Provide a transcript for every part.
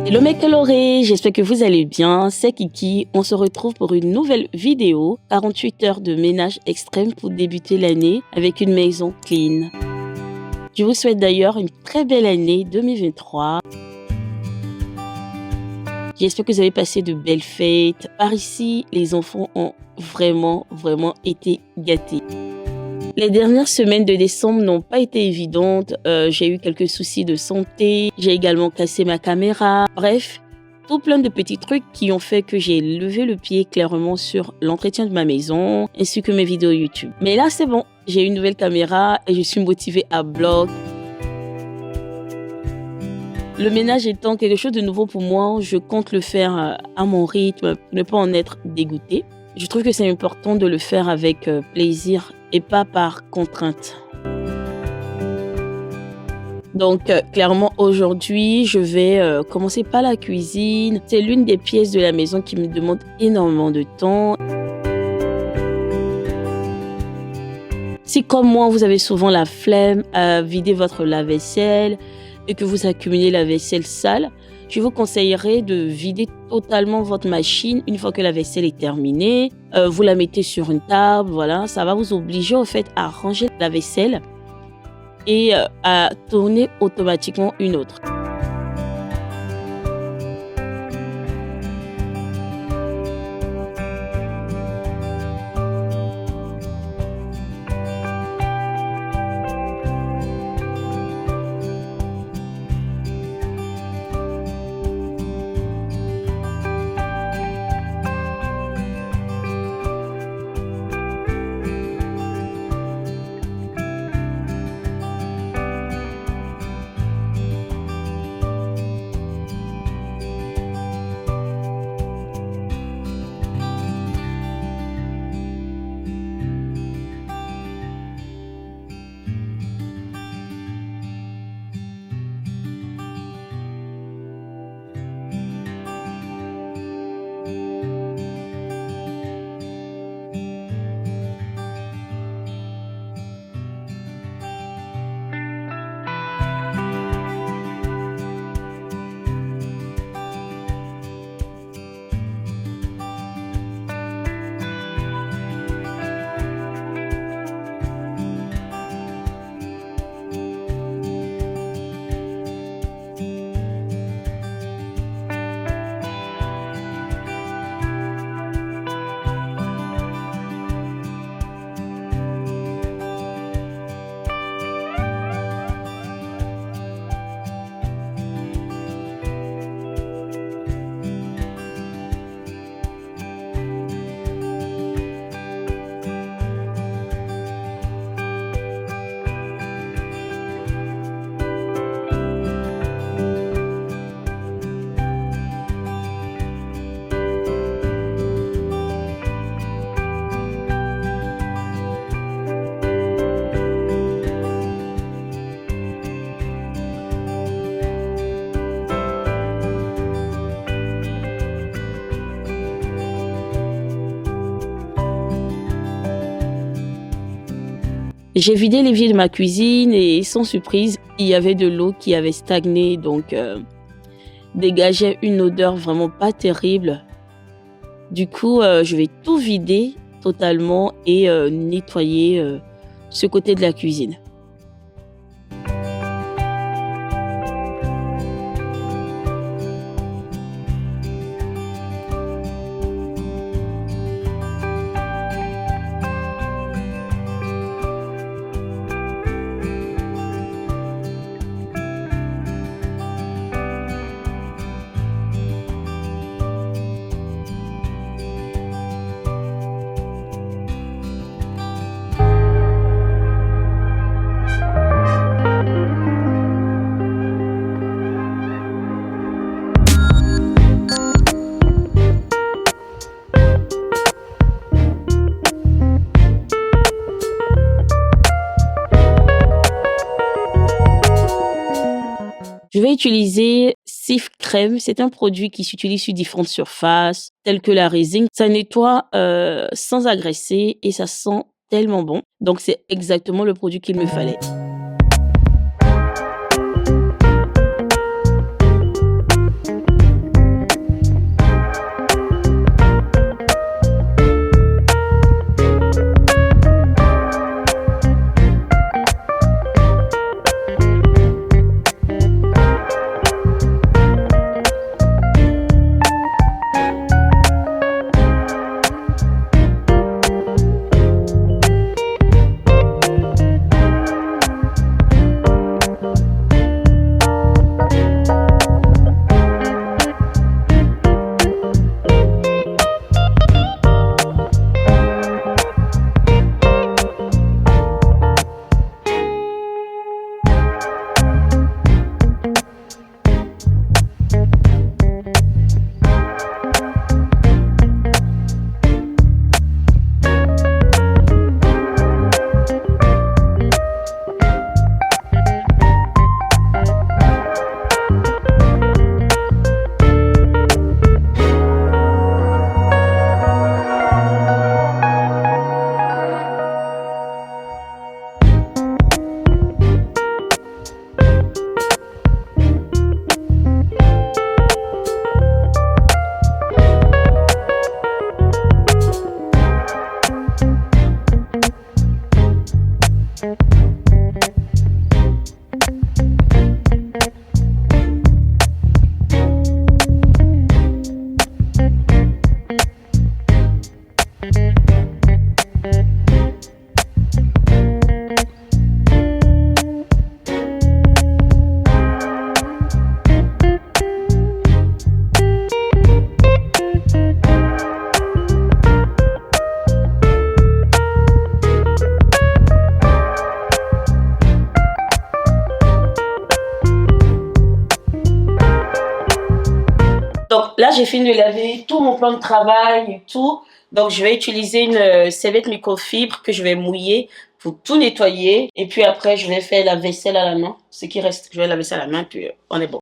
Hello mes colorés, j'espère que vous allez bien, c'est Kiki. On se retrouve pour une nouvelle vidéo, 48 heures de ménage extrême pour débuter l'année avec une maison clean. Je vous souhaite d'ailleurs une très belle année 2023. J'espère que vous avez passé de belles fêtes. Par ici, les enfants ont vraiment été gâtés. Les dernières semaines de décembre n'ont pas été évidentes. J'ai eu quelques soucis de santé. J'ai également cassé ma caméra. Bref, tout plein de petits trucs qui ont fait que j'ai levé le pied clairement sur l'entretien de ma maison ainsi que mes vidéos YouTube. Mais là, c'est bon. J'ai une nouvelle caméra et je suis motivée à bloc. Le ménage étant quelque chose de nouveau pour moi, je compte le faire à mon rythme pour ne pas en être dégoûtée. Je trouve que c'est important de le faire avec plaisir et pas par contrainte. Donc clairement aujourd'hui, je vais commencer par la cuisine. C'est l'une des pièces de la maison qui me demande énormément de temps. Si comme moi, vous avez souvent la flemme à vider votre lave-vaisselle et que vous accumulez la vaisselle sale, je vous conseillerais de vider totalement votre machine une fois que la vaisselle est terminée. Vous la mettez sur une table, voilà, ça va vous obliger au fait à ranger la vaisselle et à tourner automatiquement une autre. J'ai vidé l'évier de ma cuisine et sans surprise, il y avait de l'eau qui avait stagné, donc dégageait une odeur vraiment pas terrible. Du coup, je vais tout vider totalement et nettoyer ce côté de la cuisine. Je vais utiliser Cif Crème. C'est un produit qui s'utilise sur différentes surfaces, telles que la résine. Ça nettoie sans agresser et ça sent tellement bon. Donc, c'est exactement le produit qu'il me fallait. là, j'ai fini de laver tout mon plan de travail et tout. Donc, je vais utiliser une serviette microfibre que je vais mouiller pour tout nettoyer. Et puis après, je vais faire la vaisselle à la main. Ce qui reste, je vais la vaisselle à la main, puis on est bon.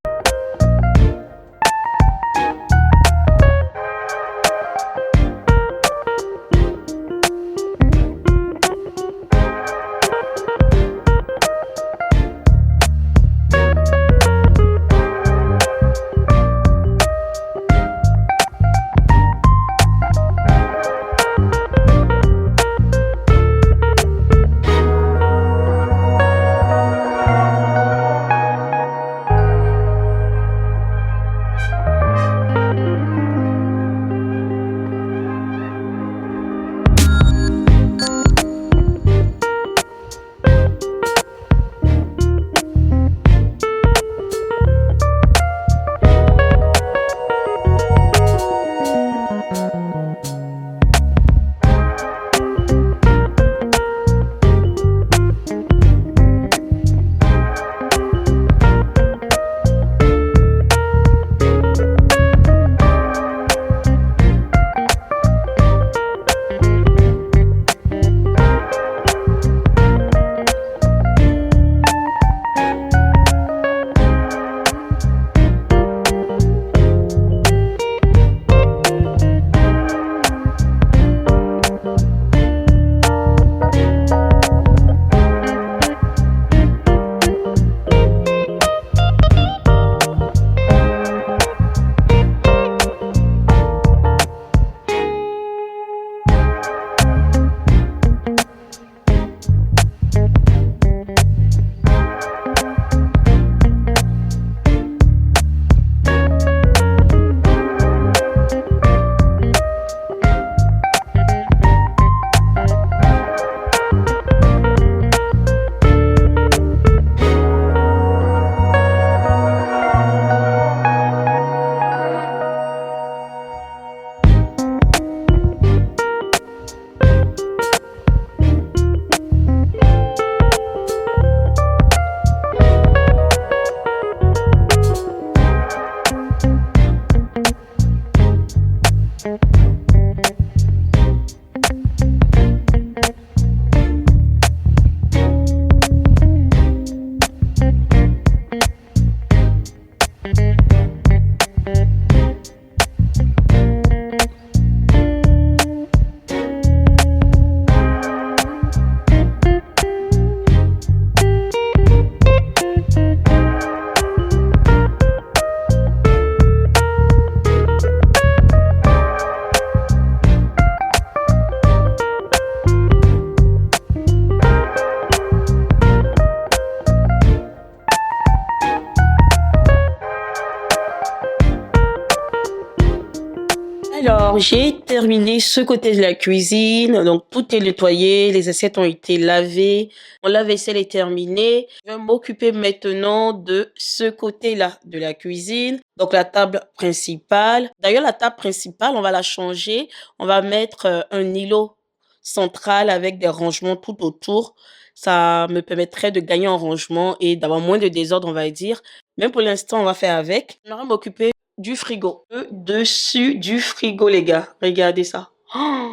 Alors, j'ai terminé ce côté de la cuisine. Donc, tout est nettoyé, les assiettes ont été lavées, mon lave-vaisselle est terminé. Je vais m'occuper maintenant de ce côté-là de la cuisine. Donc, la table principale. D'ailleurs, la table principale, on va la changer. On va mettre un îlot central avec des rangements tout autour. Ça me permettrait de gagner en rangement et d'avoir moins de désordre, on va dire. Mais pour l'instant, on va faire avec. On va m'occuper du frigo. Le dessus du frigo, les gars. Regardez ça. Oh,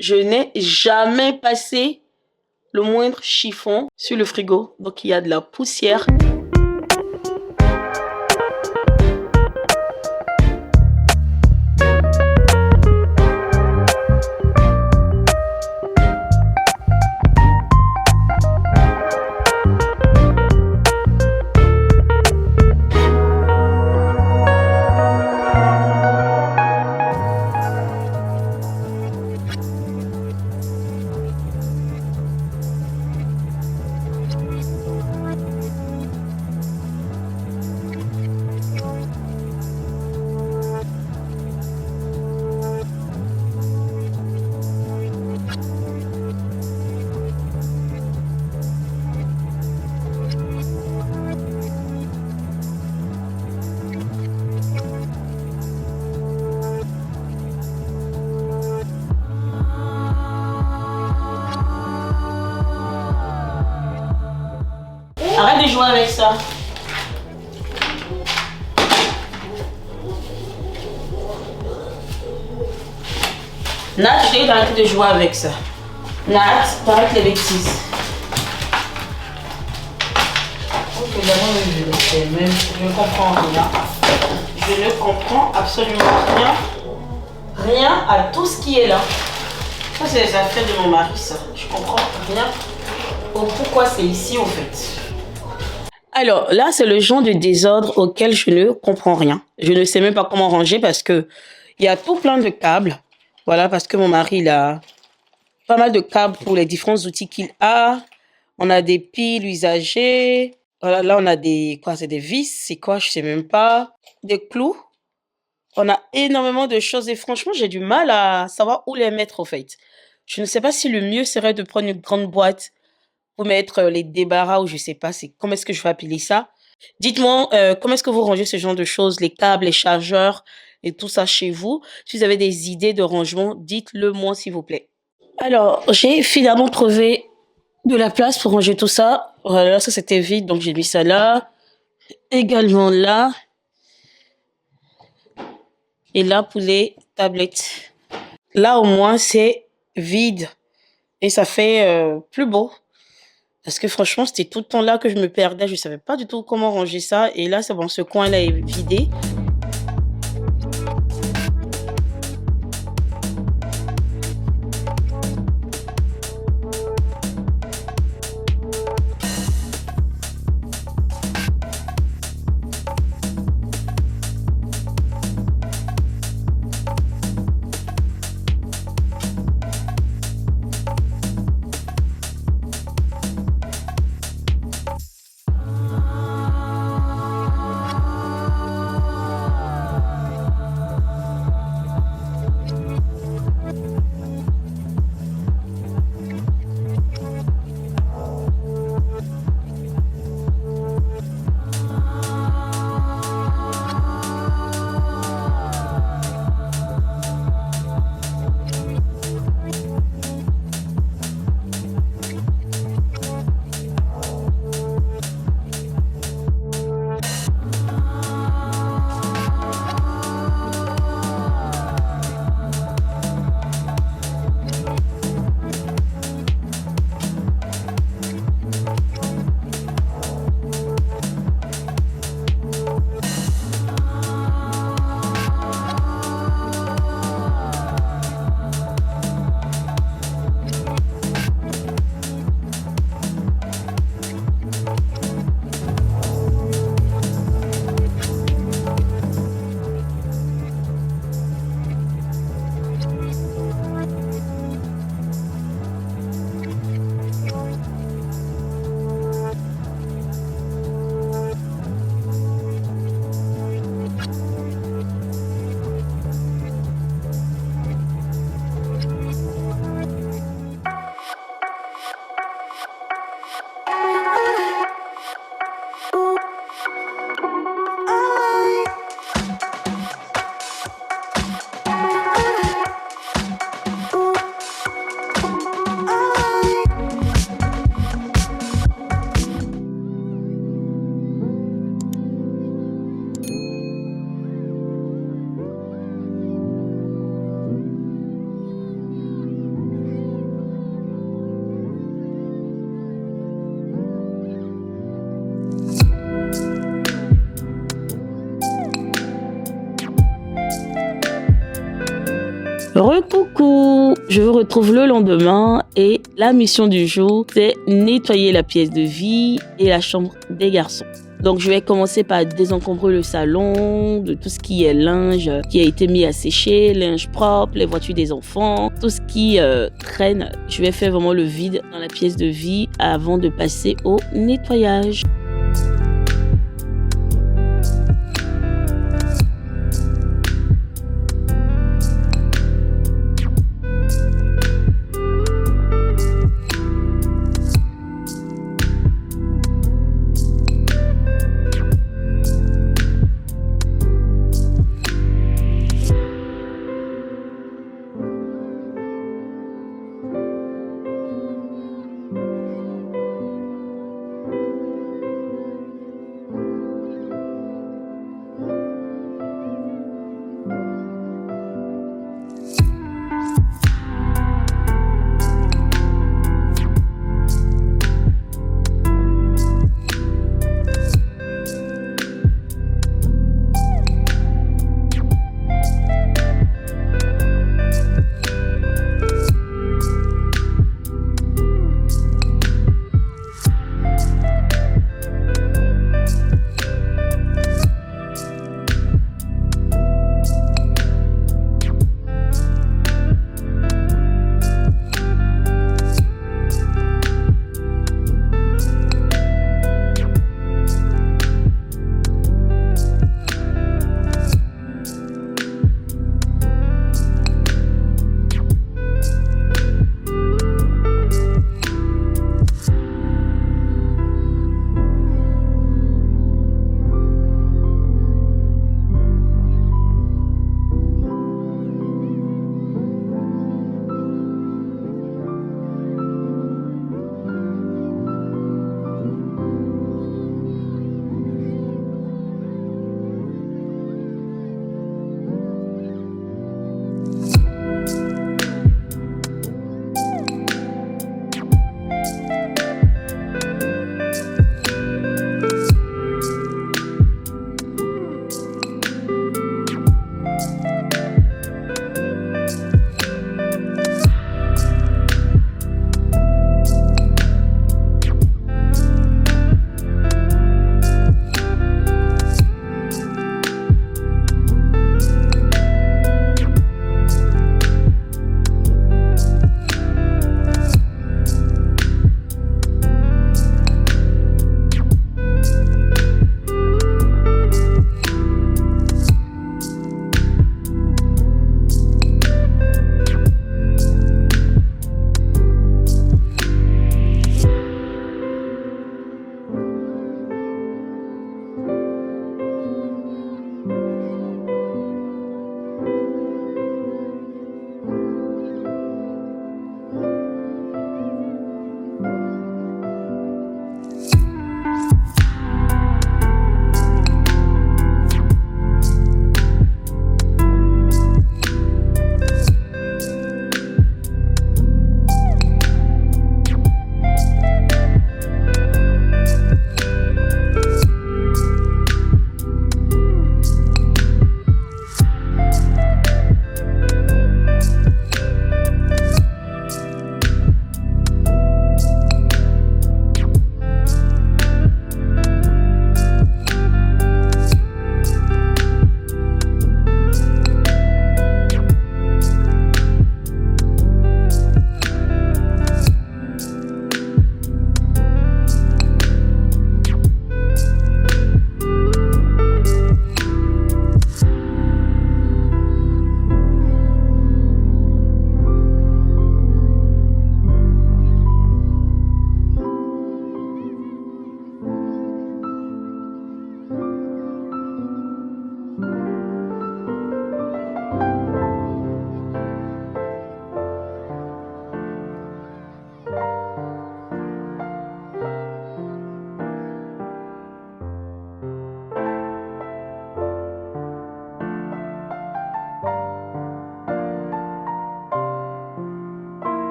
je n'ai jamais passé le moindre chiffon sur le frigo. Donc, il y a de la poussière. Arrête de jouer avec ça. Nat, je t'ai d'arrêter de jouer avec ça. Nat, t'arrêtes les bêtises. Ok, d'abord, je ne comprends rien. Je ne comprends absolument rien. Rien à tout ce qui est là. Ça, c'est les affaires de mon mari, ça. Je comprends rien au pourquoi c'est ici, en fait. Alors, là, c'est le genre de désordre auquel je ne comprends rien. Je ne sais même pas comment ranger parce que il y a tout plein de câbles. Voilà, parce que mon mari, il a pas mal de câbles pour les différents outils qu'il a. On a des piles usagées. Voilà, là, on a des, quoi, c'est des vis, c'est quoi, je sais même pas. Des clous. On a énormément de choses et franchement, j'ai du mal à savoir où les mettre, au fait. Je ne sais pas si le mieux serait de prendre une grande boîte pour mettre les débarras ou je sais pas, c'est comment est-ce que je vais appeler ça. Dites-moi, comment est-ce que vous rangez ce genre de choses, les câbles, les chargeurs et tout ça chez vous. Si vous avez des idées de rangement, dites-le moi, s'il vous plaît. Alors, j'ai finalement trouvé de la place pour ranger tout ça. Voilà, ça c'était vide, donc j'ai mis ça là. Également là. Et là pour les tablettes. Là au moins c'est vide. Et ça fait plus beau. Parce que franchement, c'était tout le temps là que je me perdais. Je savais pas du tout comment ranger ça. Et là, c'est bon, ce coin-là est vidé. Recoucou, je vous retrouve le lendemain et la mission du jour, c'est nettoyer la pièce de vie et la chambre des garçons. Donc je vais commencer par désencombrer le salon de tout ce qui est linge qui a été mis à sécher, linge propre, les voitures des enfants, tout ce qui traîne. Je vais faire vraiment le vide dans la pièce de vie avant de passer au nettoyage.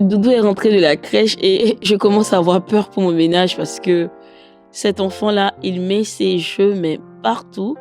Doudou est rentré de la crèche et je commence à avoir peur pour mon ménage parce que cet enfant-là, il met ses jeux mais partout.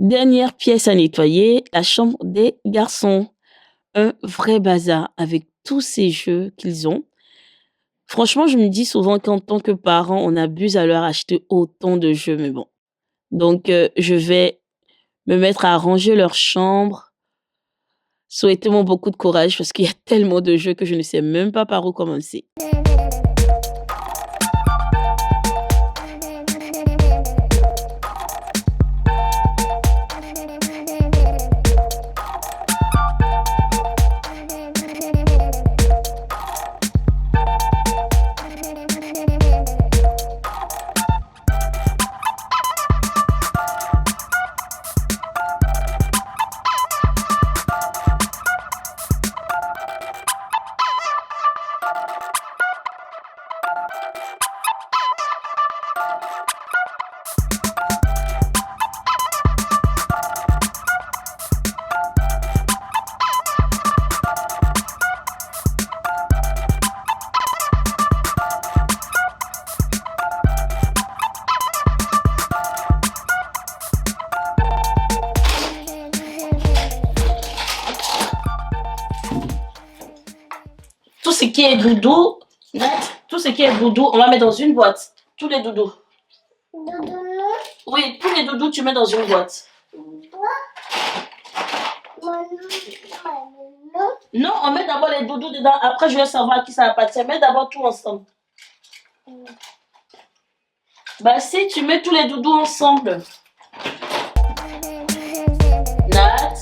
Dernière pièce à nettoyer, la chambre des garçons. Un vrai bazar avec tous ces jeux qu'ils ont. Franchement, je me dis souvent qu'en tant que parent, on abuse à leur acheter autant de jeux, mais bon. Donc, je vais me mettre à ranger leur chambre. Souhaitez-moi beaucoup de courage parce qu'il y a tellement de jeux que je ne sais même pas par où commencer. Tout ce qui est doudou, tout ce qui est doudou, on va mettre dans une boîte. Tous les doudous. Doudou, Oui, tous les doudous, tu mets dans une boîte. Non, on met d'abord les doudous dedans. Après, je vais savoir à qui ça appartient. Mets d'abord tout ensemble. Bah, si tu mets tous les doudous ensemble. Nat.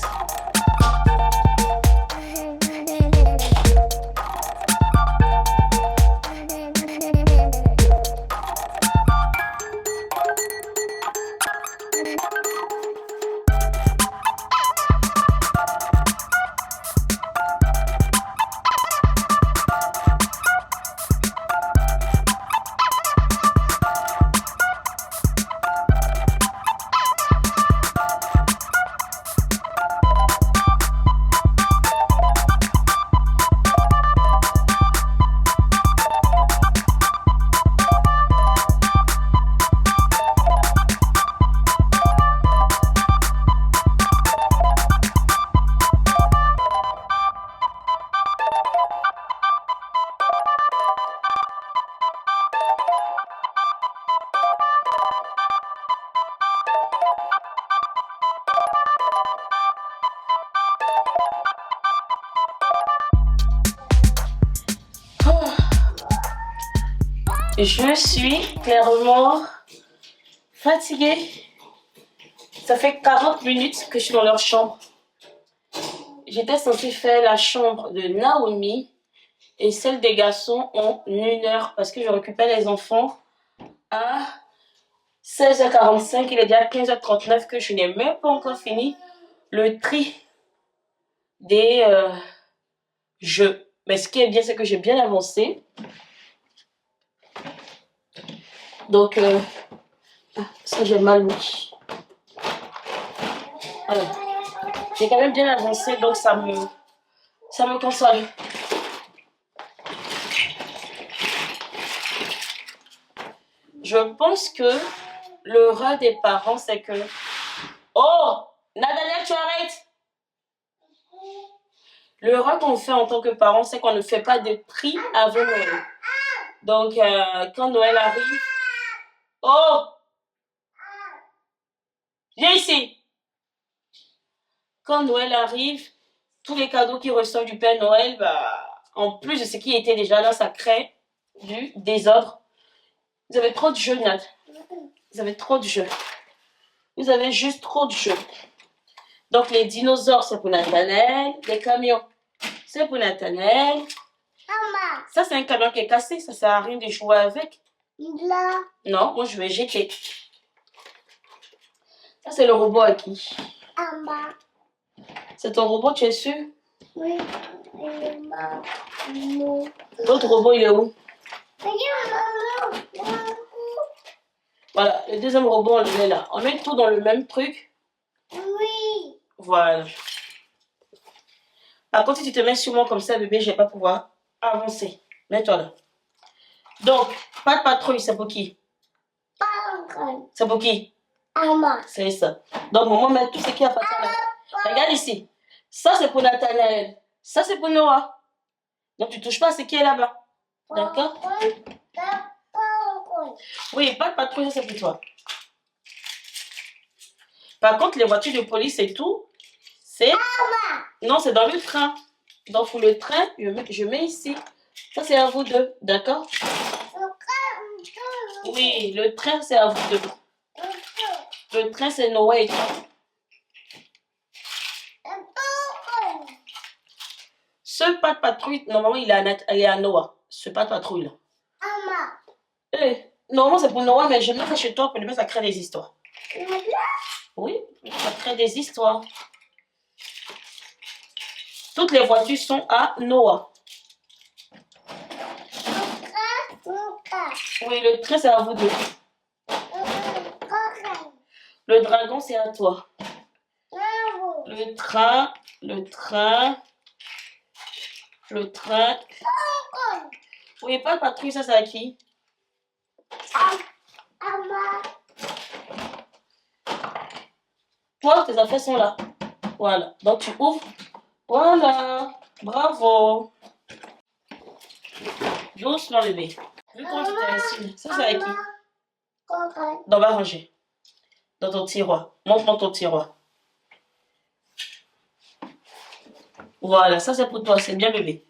Je suis clairement fatiguée. Ça fait 40 minutes que je suis dans leur chambre. J'étais censée faire la chambre de Naomi et celle des garçons en 1 heure parce que je récupère les enfants à 16h45. Il est déjà 15h39 que je n'ai même pas encore fini le tri des jeux. Mais ce qui est bien, c'est que j'ai bien avancé. Donc, ça j'ai mal mis. Voilà. J'ai quand même bien avancé, donc ça me console. Je pense que le rat des parents, c'est que... Oh, Nadania, tu arrêtes. Le rat qu'on fait en tant que parent, c'est qu'on ne fait pas de tri avant Noël. Donc, quand Noël arrive... Oh, viens ici. Quand Noël arrive, tous les cadeaux qu'ils reçoivent du Père Noël, bah, en plus de ce qui était déjà là, ça crée du désordre. Vous avez trop de jeux, Nad. Vous avez trop de jeux. Vous avez juste trop de jeux. Donc, les dinosaures, c'est pour Nathanaël. Les camions, c'est pour Nathanaël. Maman. Ça, c'est un camion qui est cassé. Ça sert à rien de jouer avec. Là. Non, moi, je vais jeter. Ça, c'est le robot à qui? Maman. C'est ton robot, tu es sûr? Oui. L'autre robot, il est où? Voilà, le deuxième robot, on le met là. On met tout dans le même truc. Oui. Voilà. Par contre, si tu te mets sur moi comme ça, bébé, je vais pas pouvoir avancer. Mets-toi là. Donc, pas de patrouille, c'est pour qui? C'est pour qui? Maman. C'est ça. Donc, maman met tout ce qui appartient là. Regarde ici. Ça, c'est pour Nathanaël. Ça, c'est pour Noah. Donc, tu touches pas à ce qui est là-bas. D'accord? Oui, pas de patrouille, ça, c'est pour toi. Par contre, les voitures de police et tout, c'est... Non, c'est dans le train. Donc, pour le train, je mets ici. Ça, c'est à vous deux. D'accord? Oui, le train, c'est à vous deux. Le train, c'est Noah et toi. Ce pas de patrouille, normalement, il est à Noah. Ce pas de patrouille-là. Normalement, c'est pour Noah, mais je mets ça chez toi pour le mettre, ça crée des histoires. Oui, ça crée des histoires. Toutes les voitures sont à Noah. Oui, le train, c'est à vous deux. Le dragon, c'est à toi. Le train. Oui, pas de patrouille, ça, c'est à qui? Toi, tes affaires sont là. Voilà. Donc, tu ouvres. Voilà. Bravo. Doucement, bébé. Vu comment tu t'es assis. Ça, c'est à qui? On va ranger. Dans ton tiroir. Montre-moi ton tiroir. Voilà, ça, c'est pour toi. C'est bien, bébé.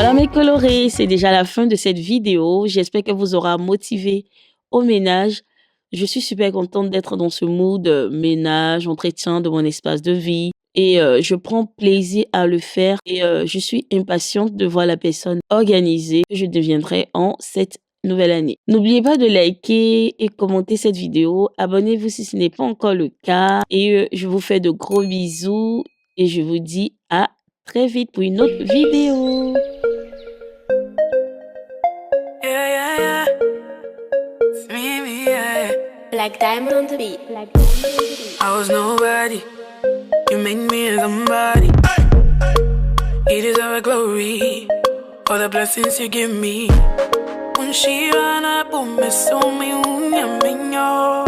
Voilà mes colorés, c'est déjà la fin de cette vidéo. J'espère que vous aura motivé au ménage. Je suis super contente d'être dans ce mood ménage, entretien de mon espace de vie. Et je prends plaisir à le faire. Et je suis impatiente de voir la personne organisée que je deviendrai en cette nouvelle année. N'oubliez pas de liker et commenter cette vidéo. Abonnez-vous si ce n'est pas encore le cas. Et je vous fais de gros bisous. Et je vous dis à très vite pour une autre vidéo. Black Diamond on the beat. I was nobody, you made me somebody. You deserve glory for the blessings you give me. When she ran up on me, so me unyaminyo.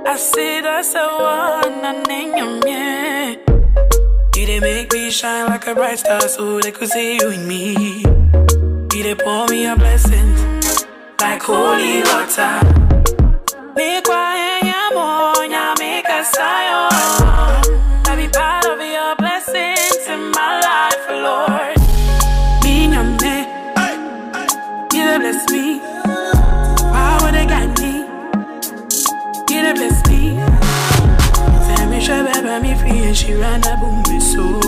I see that's the one I name. You did make me shine like a bright star, so they could see you in me. You did pour me a blessing like holy water. Make why ya make a sign. Let me part of your blessings in my life, Lord. Me and me, you bless me. Power they got me, you bless me. Say me sure baby me free and she ran a boom me so.